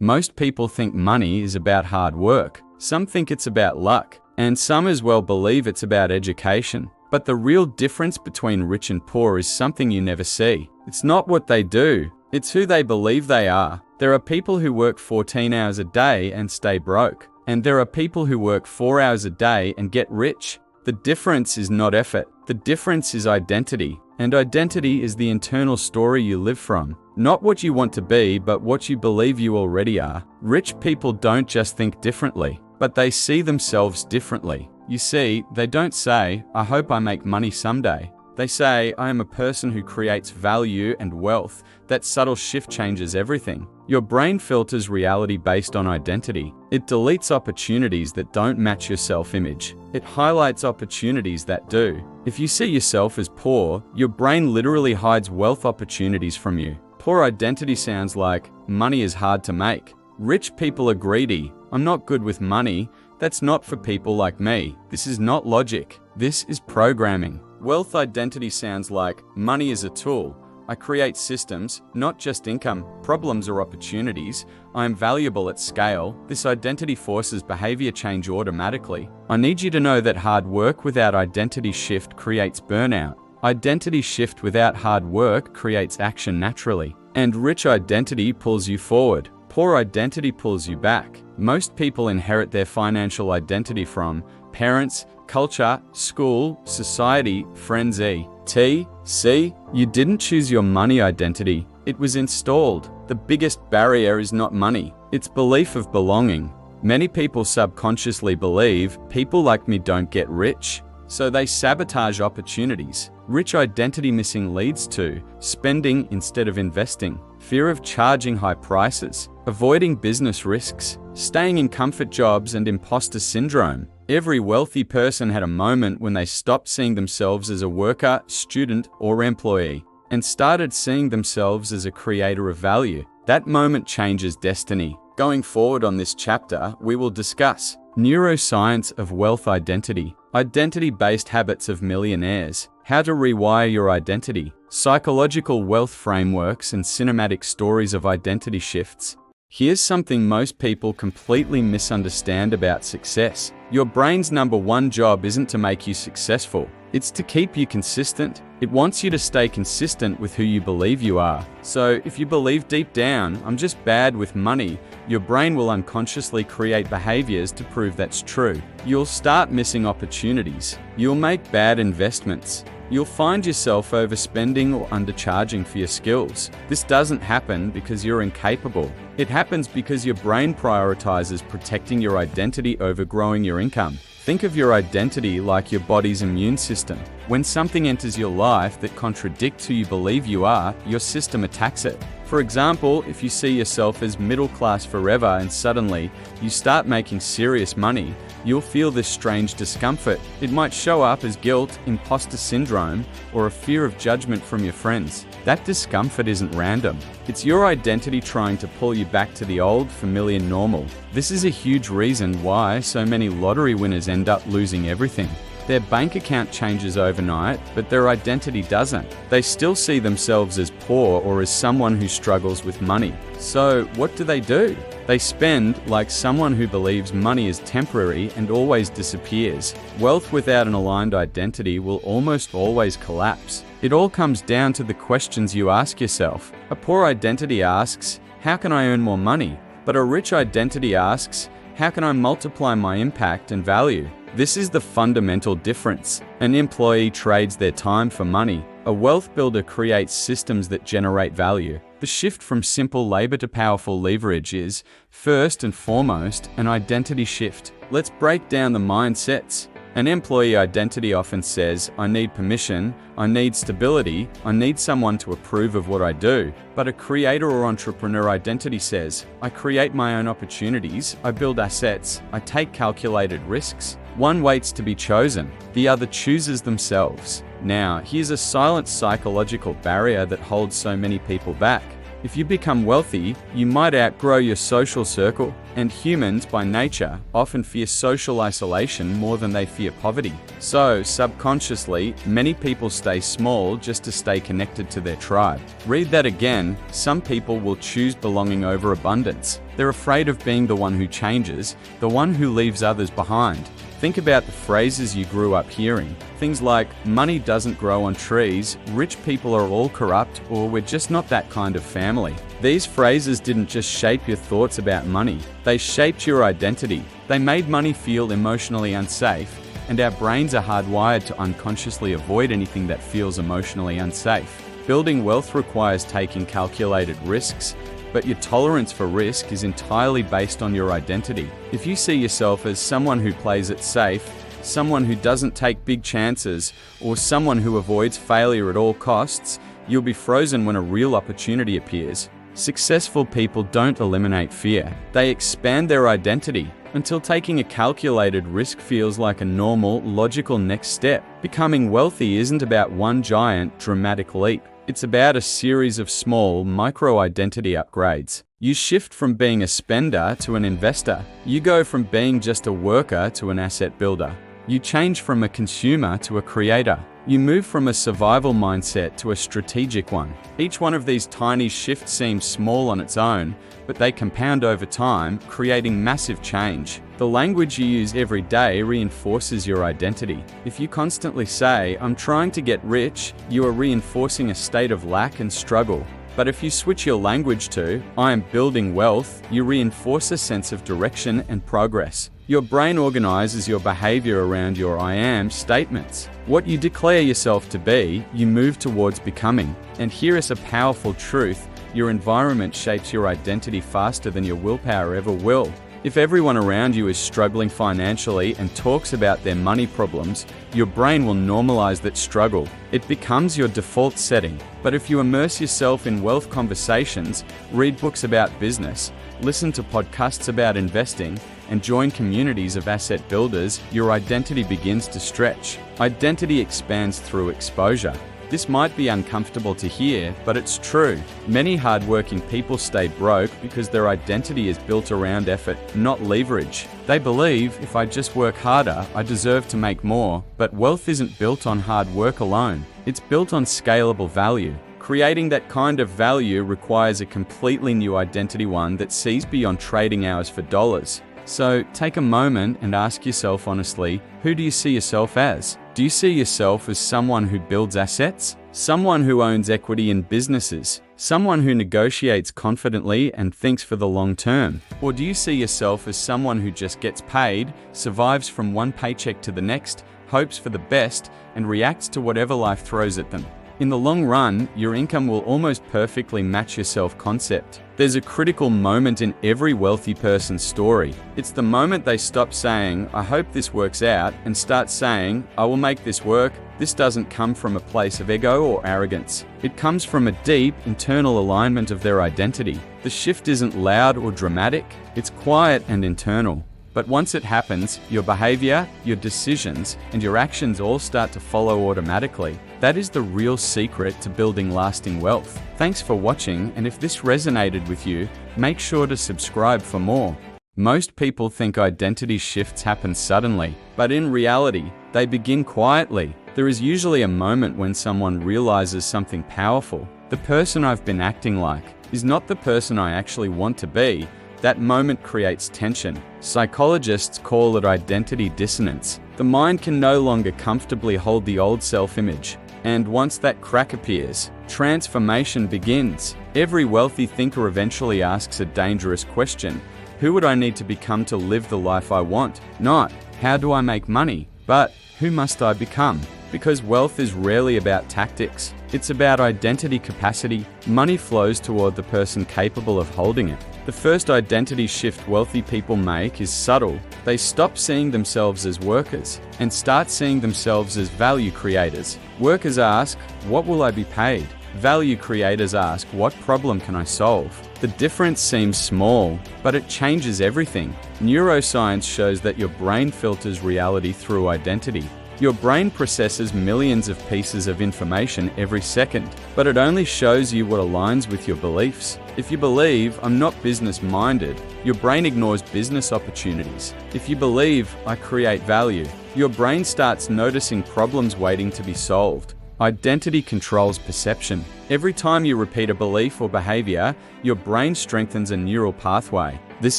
Most people think money is about hard work. Some think it's about luck. And some as well believe it's about education. But the real difference between rich and poor is something you never see. It's not what they do. It's who they believe they are. There are people who work 14 hours a day and stay broke. And there are people who work 4 hours a day and get rich. The difference is not effort. The difference is identity. And identity is the internal story you live from. Not what you want to be, but what you believe you already are. Rich people don't just think differently, but they see themselves differently. You see, they don't say, "I hope I make money someday." They say, "I am a person who creates value and wealth." That subtle shift changes everything. Your brain filters reality based on identity. It deletes opportunities that don't match your self-image. It highlights opportunities that do. If you see yourself as poor, your brain literally hides wealth opportunities from you. Poor identity sounds like, "Money is hard to make." Rich people are greedy. "I'm not good with money. That's not for people like me." This is not logic. This is programming. Wealth identity sounds like, "Money is a tool. I create systems, not just income, problems or opportunities. I am valuable at scale." This identity forces behavior change automatically. I need you to know that hard work without identity shift creates burnout. Identity shift without hard work creates action naturally. And rich identity pulls you forward. Poor identity pulls you back. Most people inherit their financial identity from parents, culture, school, society, friends. You didn't choose your money identity. It was installed. The biggest barrier is not money. It's belief of belonging. Many people subconsciously believe, "People like me don't get rich." So they sabotage opportunities. Rich identity missing leads to spending instead of investing, fear of charging high prices, avoiding business risks, staying in comfort jobs, and imposter syndrome. Every wealthy person had a moment when they stopped seeing themselves as a worker, student, or employee, and started seeing themselves as a creator of value. That moment changes destiny. Going forward on this chapter, we will discuss neuroscience of wealth identity, identity-based habits of millionaires, how to rewire your identity, psychological wealth frameworks, and cinematic stories of identity shifts. Here's something most people completely misunderstand about success. Your brain's number one job isn't to make you successful. It's to keep you consistent. It wants you to stay consistent with who you believe you are. So if you believe deep down, "I'm just bad with money," your brain will unconsciously create behaviors to prove that's true. You'll start missing opportunities. You'll make bad investments. You'll find yourself overspending or undercharging for your skills. This doesn't happen because you're incapable. It happens because your brain prioritizes protecting your identity over growing your income. Think of your identity like your body's immune system. When something enters your life that contradicts who you believe you are, your system attacks it. For example, if you see yourself as middle class forever and suddenly you start making serious money, you'll feel this strange discomfort. It might show up as guilt, imposter syndrome, or a fear of judgment from your friends. That discomfort isn't random. It's your identity trying to pull you back to the old, familiar normal. This is a huge reason why so many lottery winners end up losing everything. Their bank account changes overnight, but their identity doesn't. They still see themselves as poor or as someone who struggles with money. So what do? They spend like someone who believes money is temporary and always disappears. Wealth without an aligned identity will almost always collapse. It all comes down to the questions you ask yourself. A poor identity asks, "How can I earn more money?" But a rich identity asks, "How can I multiply my impact and value?" This is the fundamental difference. An employee trades their time for money. A wealth builder creates systems that generate value. The shift from simple labor to powerful leverage is, first and foremost, an identity shift. Let's break down the mindsets. An employee identity often says, "I need permission, I need stability, I need someone to approve of what I do." But a creator or entrepreneur identity says, "I create my own opportunities, I build assets, I take calculated risks." One waits to be chosen, the other chooses themselves. Now, here's a silent psychological barrier that holds so many people back. If you become wealthy, you might outgrow your social circle. And humans, by nature, often fear social isolation more than they fear poverty. So, subconsciously, many people stay small just to stay connected to their tribe. Read that again. Some people will choose belonging over abundance. They're afraid of being the one who changes, the one who leaves others behind. Think about the phrases you grew up hearing. Things like, money doesn't grow on trees, rich people are all corrupt, or we're just not that kind of family. These phrases didn't just shape your thoughts about money, they shaped your identity. They made money feel emotionally unsafe, and our brains are hardwired to unconsciously avoid anything that feels emotionally unsafe. Building wealth requires taking calculated risks, but your tolerance for risk is entirely based on your identity. If you see yourself as someone who plays it safe, someone who doesn't take big chances, or someone who avoids failure at all costs, you'll be frozen when a real opportunity appears. Successful people don't eliminate fear. They expand their identity until taking a calculated risk feels like a normal, logical next step. Becoming wealthy isn't about one giant, dramatic leap. It's about a series of small, micro-identity upgrades. You shift from being a spender to an investor. You go from being just a worker to an asset builder. You change from a consumer to a creator. You move from a survival mindset to a strategic one. Each one of these tiny shifts seems small on its own, but they compound over time, creating massive change. The language you use every day reinforces your identity. If you constantly say, "I'm trying to get rich," you are reinforcing a state of lack and struggle. But if you switch your language to, "I am building wealth," you reinforce a sense of direction and progress. Your brain organizes your behavior around your "I am" statements. What you declare yourself to be, you move towards becoming. And here is a powerful truth: your environment shapes your identity faster than your willpower ever will. If everyone around you is struggling financially and talks about their money problems, your brain will normalize that struggle. It becomes your default setting. But if you immerse yourself in wealth conversations, read books about business, listen to podcasts about investing, and join communities of asset builders, your identity begins to stretch. Identity expands through exposure. This might be uncomfortable to hear, but it's true. Many hardworking people stay broke because their identity is built around effort, not leverage. They believe, if I just work harder, I deserve to make more. But wealth isn't built on hard work alone. It's built on scalable value. Creating that kind of value requires a completely new identity, one that sees beyond trading hours for dollars. So take a moment and ask yourself honestly, who do you see yourself as? Do you see yourself as someone who builds assets? Someone who owns equity in businesses? Someone who negotiates confidently and thinks for the long term? Or do you see yourself as someone who just gets paid, survives from one paycheck to the next, hopes for the best, and reacts to whatever life throws at them? In the long run, your income will almost perfectly match your self-concept. There's a critical moment in every wealthy person's story. It's the moment they stop saying, "I hope this works out," and start saying, "I will make this work." This doesn't come from a place of ego or arrogance. It comes from a deep, internal alignment of their identity. The shift isn't loud or dramatic, it's quiet and internal. But once it happens, your behavior, your decisions, and your actions all start to follow automatically. That is the real secret to building lasting wealth. Thanks for watching, and if this resonated with you, make sure to subscribe for more. Most people think identity shifts happen suddenly, but in reality, they begin quietly. There is usually a moment when someone realizes something powerful. The person I've been acting like is not the person I actually want to be. That moment creates tension. Psychologists call it identity dissonance. The mind can no longer comfortably hold the old self-image. And once that crack appears, transformation begins. Every wealthy thinker eventually asks a dangerous question: who would I need to become to live the life I want? Not, how do I make money? But, who must I become? Because wealth is rarely about tactics. It's about identity capacity. Money flows toward the person capable of holding it. The first identity shift wealthy people make is subtle. They stop seeing themselves as workers and start seeing themselves as value creators. Workers ask, "What will I be paid?" Value creators ask, "What problem can I solve?" The difference seems small, but it changes everything. Neuroscience shows that your brain filters reality through identity. Your brain processes millions of pieces of information every second, but it only shows you what aligns with your beliefs. If you believe, I'm not business-minded, your brain ignores business opportunities. If you believe, I create value, your brain starts noticing problems waiting to be solved. Identity controls perception. Every time you repeat a belief or behavior, your brain strengthens a neural pathway. This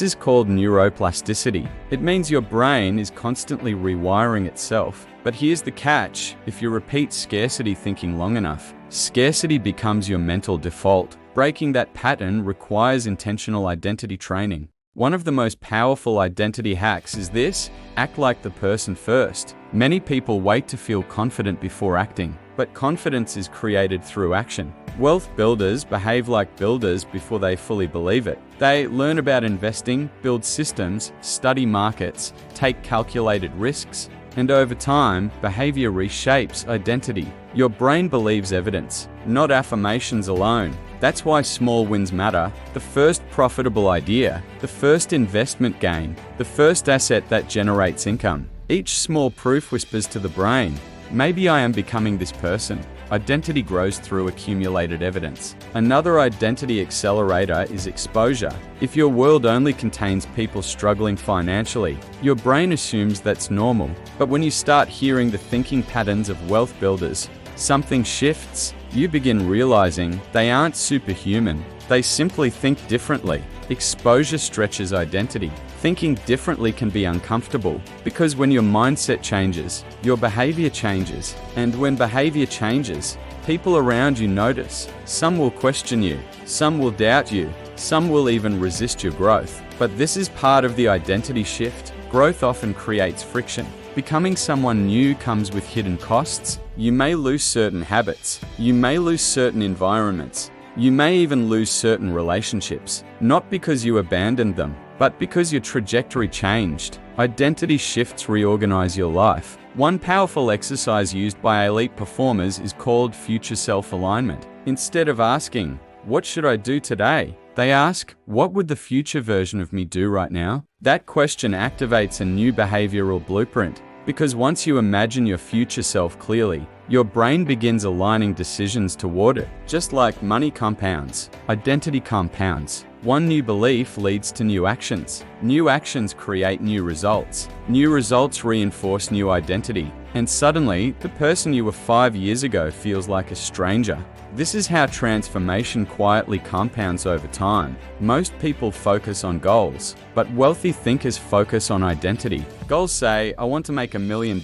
is called neuroplasticity. It means your brain is constantly rewiring itself. But here's the catch: if you repeat scarcity thinking long enough, scarcity becomes your mental default. Breaking that pattern requires intentional identity training. One of the most powerful identity hacks is this: act like the person first. Many people wait to feel confident before acting, but confidence is created through action. Wealth builders behave like builders before they fully believe it. They learn about investing, build systems, study markets, take calculated risks, and over time, behavior reshapes identity. Your brain believes evidence, not affirmations alone. That's why small wins matter. The first profitable idea, the first investment gain, the first asset that generates income. Each small proof whispers to the brain, maybe I am becoming this person. Identity grows through accumulated evidence. Another identity accelerator is exposure. If your world only contains people struggling financially, your brain assumes that's normal. But when you start hearing the thinking patterns of wealth builders, something shifts. You begin realizing they aren't superhuman. They simply think differently. Exposure stretches identity. Thinking differently can be uncomfortable because when your mindset changes, your behavior changes. And when behavior changes, people around you notice. Some will question you, some will doubt you, some will even resist your growth. But this is part of the identity shift. Growth often creates friction. Becoming someone new comes with hidden costs. You may lose certain habits. You may lose certain environments. You may even lose certain relationships, not because you abandoned them, but because your trajectory changed. Identity shifts reorganize your life. One powerful exercise used by elite performers is called future self-alignment. Instead of asking, "What should I do today?" they ask, "What would the future version of me do right now?" That question activates a new behavioral blueprint, because once you imagine your future self clearly, your brain begins aligning decisions toward it. Just like money compounds, identity compounds. One new belief leads to new actions. New actions create new results. New results reinforce new identity. And suddenly, the person you were 5 years ago feels like a stranger. This is how transformation quietly compounds over time. Most people focus on goals, but wealthy thinkers focus on identity. Goals say, I want to make $1 million.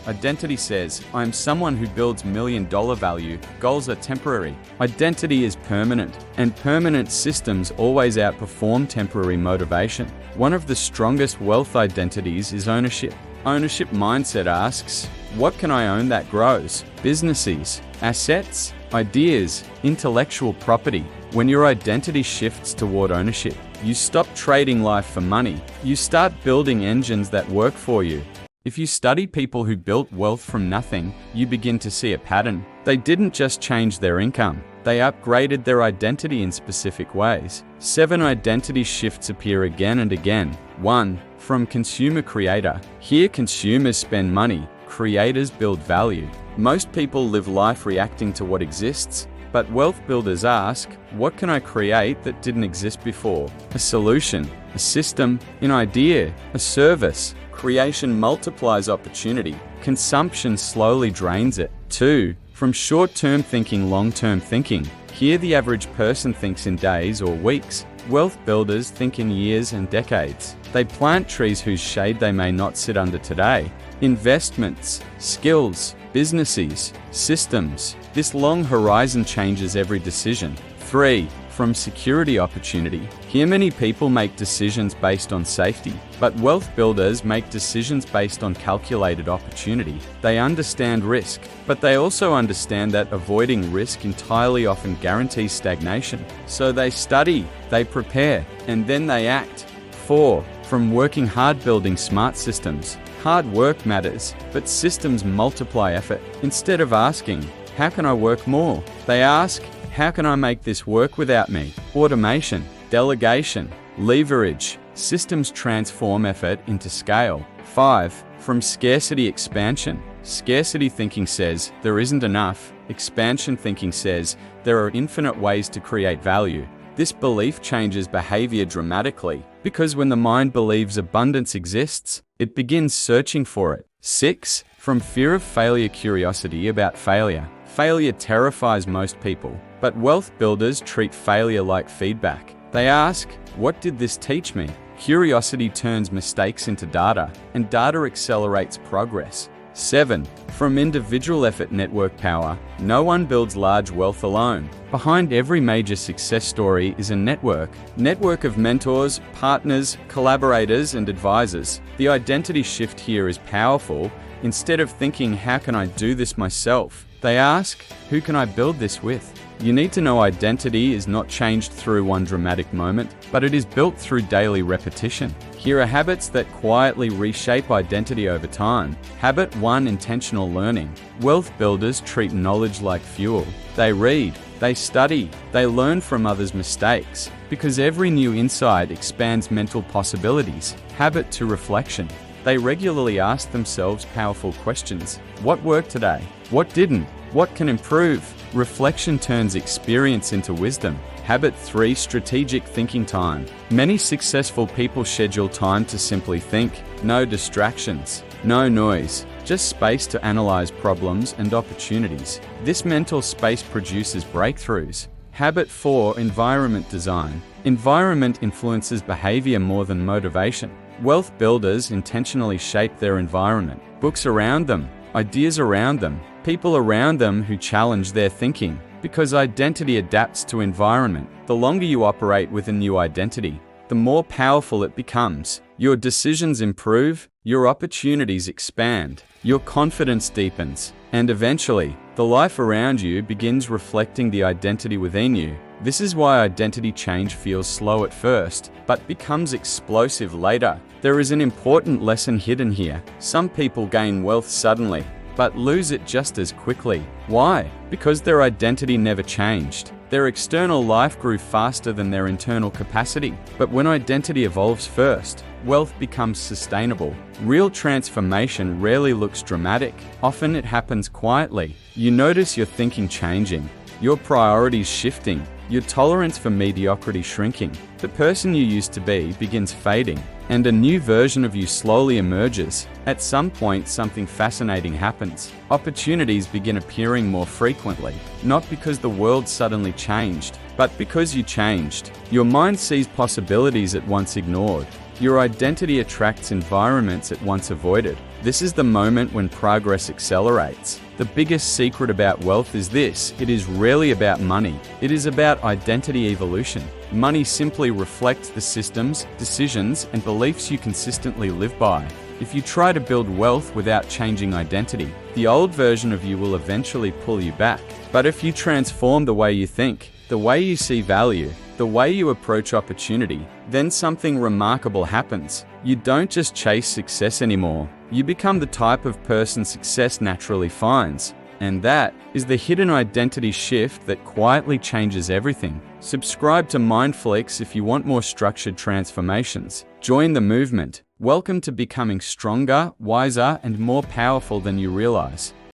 Identity says, I am someone who builds $1 million value. Goals are temporary. Identity is permanent, and permanent systems always outperform temporary motivation. One of the strongest wealth identities is ownership. Ownership mindset asks, what can I own that grows? Businesses, assets, ideas, intellectual property. When your identity shifts toward ownership, you stop trading life for money. You start building engines that work for you. If you study people who built wealth from nothing, you begin to see a pattern. They didn't just change their income. They upgraded their identity in specific ways. 7 identity shifts appear again and again. 1. From consumer creator. Here consumers spend money. Creators build value. Most people live life reacting to what exists, but wealth builders ask, what can I create that didn't exist before? A solution, a system, an idea, a service. Creation multiplies opportunity. Consumption slowly drains it. 2. From short-term thinking, long-term thinking. Here the average person thinks in days or weeks. Wealth builders think in years and decades. They plant trees whose shade they may not sit under today. Investments, skills, businesses, systems. This long horizon changes every decision. 3. From security opportunity. Here many people make decisions based on safety, but wealth builders make decisions based on calculated opportunity. They understand risk, but they also understand that avoiding risk entirely often guarantees stagnation. So they study, they prepare, and then they act. 4. From working hard building smart systems. Hard work matters, but systems multiply effort. Instead of asking, how can I work more? They ask, how can I make this work without me? Automation, delegation, leverage. Systems transform effort into scale. 5. From scarcity expansion. Scarcity thinking says there isn't enough. Expansion thinking says there are infinite ways to create value. This belief changes behavior dramatically, because when the mind believes abundance exists, it begins searching for it. 6. From fear of failure, curiosity about failure. Failure terrifies most people, but wealth builders treat failure like feedback. They ask, "What did this teach me?" Curiosity turns mistakes into data, and data accelerates progress. 7. From individual effort, network power. No one builds large wealth alone. Behind every major success story is a network of mentors, partners, collaborators, and advisors. The identity shift here is powerful. Instead of thinking, "How can I do this myself?" they ask, "Who can I build this with?" You need to know identity is not changed through one dramatic moment, but it is built through daily repetition. Here are habits that quietly reshape identity over time. Habit 1. Intentional learning. Wealth builders treat knowledge like fuel. They read, they study, they learn from others' mistakes, because every new insight expands mental possibilities. Habit 2. Reflection. They regularly ask themselves powerful questions. What worked today? What didn't? What can improve? Reflection turns experience into wisdom. Habit 3. Strategic thinking time. Many successful people schedule time to simply think. No distractions, no noise, just space to analyze problems and opportunities. This mental space produces breakthroughs. Habit 4. Environment design. Environment influences behavior more than motivation. Wealth builders intentionally shape their environment. Books around them, ideas around them, people around them who challenge their thinking. Because identity adapts to environment. The longer you operate with a new identity, the more powerful it becomes. Your decisions improve, your opportunities expand, your confidence deepens, and eventually, the life around you begins reflecting the identity within you. This is why identity change feels slow at first, but becomes explosive later. There is an important lesson hidden here. Some people gain wealth suddenly, but lose it just as quickly. Why? Because their identity never changed. Their external life grew faster than their internal capacity. But when identity evolves first, wealth becomes sustainable. Real transformation rarely looks dramatic. Often it happens quietly. You notice your thinking changing, your priorities shifting, your tolerance for mediocrity shrinking. The person you used to be begins fading, and a new version of you slowly emerges. At some point, something fascinating happens. Opportunities begin appearing more frequently, not because the world suddenly changed, but because you changed. Your mind sees possibilities it once ignored. Your identity attracts environments it once avoided. This is the moment when progress accelerates. The biggest secret about wealth is this: it is rarely about money. It is about identity evolution. Money simply reflects the systems, decisions, and beliefs you consistently live by. If you try to build wealth without changing identity, the old version of you will eventually pull you back. But if you transform the way you think, the way you see value, the way you approach opportunity, then something remarkable happens. You don't just chase success anymore. You become the type of person success naturally finds. And that is the hidden identity shift that quietly changes everything. Subscribe to Mindflix if you want more structured transformations. Join the movement. Welcome to becoming stronger, wiser, and more powerful than you realize.